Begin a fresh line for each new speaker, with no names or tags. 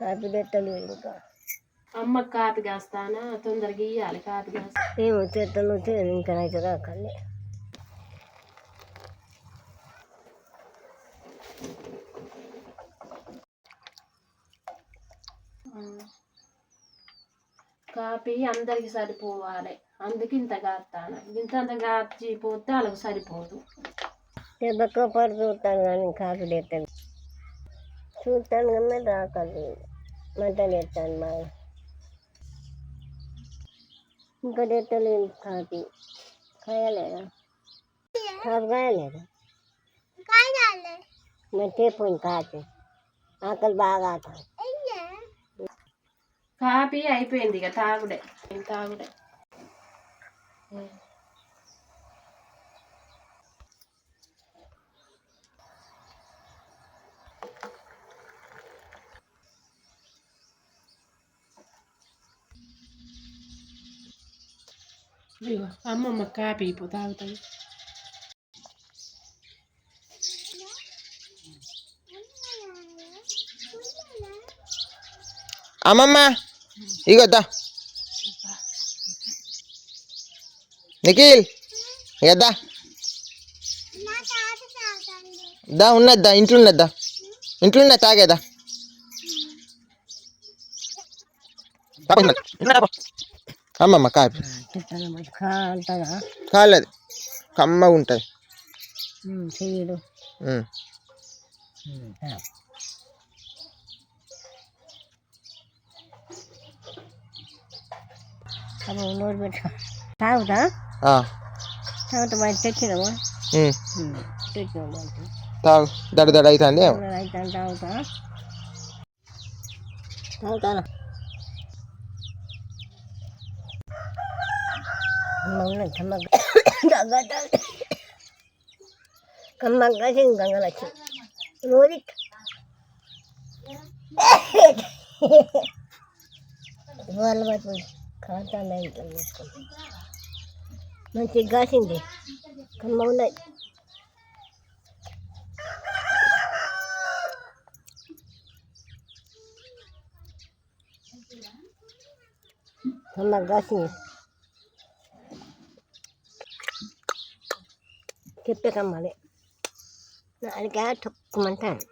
copy పెట్టలు ఇంకా
అమ్మ కాపీ కాస్తానా తొందరగా ఇవ్వాలి కాపీ కాస్తా
ఏమో చేస్తాను ఇంకా అయితే రాకండి
కాపీ అందరికి సరిపోవాలి అందుకే ఇంత కాస్తాను ఇంత కాచిపోతే వాళ్ళకి సరిపోదు
దెబ్బకు పడి చూస్తాను కానీ కాపీ పెట్టాను చూస్తాను కానీ రాకండి మంటలు ఎత్తాను బాగా ఇంకా తెట్టలేదు కాపీ కాయలేదా కాపీ కాయలేదా మరి తెపోయింది కాపీ ఆకలి బాగా ఆకలి
కాపీ అయిపోయింది ఇక తాగుడే తాగుడే అమ్మమ్మ కాపీ ఇప్పుడు తాగుతుంది
అమ్మమ్మ ఇగొద్దా నిఖిల్ ఇగద్దా దా ఉన్నద్దా ఇంట్లో ఉన్నద్దా ఇంట్లో ఉన్నది తాగేదా అమ్మమ్మ కాపీ కాలేదు కమ్మగా ఉంటుంది
చెయ్యడు నోరు పెట్టు తాగుతా తాగుతా మరి తెచ్చినావా తెచ్చినావు
తాగు దడ దడ అవుతుంది
అయితే తాగుతా తాగుతాను కమ్మగా గంగలు వచ్చి రోజు వాళ్ళు పట్టుకుని కాంతాలు మంచిగా కాసింది కమ్మ ఉన్నాయి కమ్మగా కాసింది చెప్పే కమ్మాలి నాలుగా తొక్కుమంటాను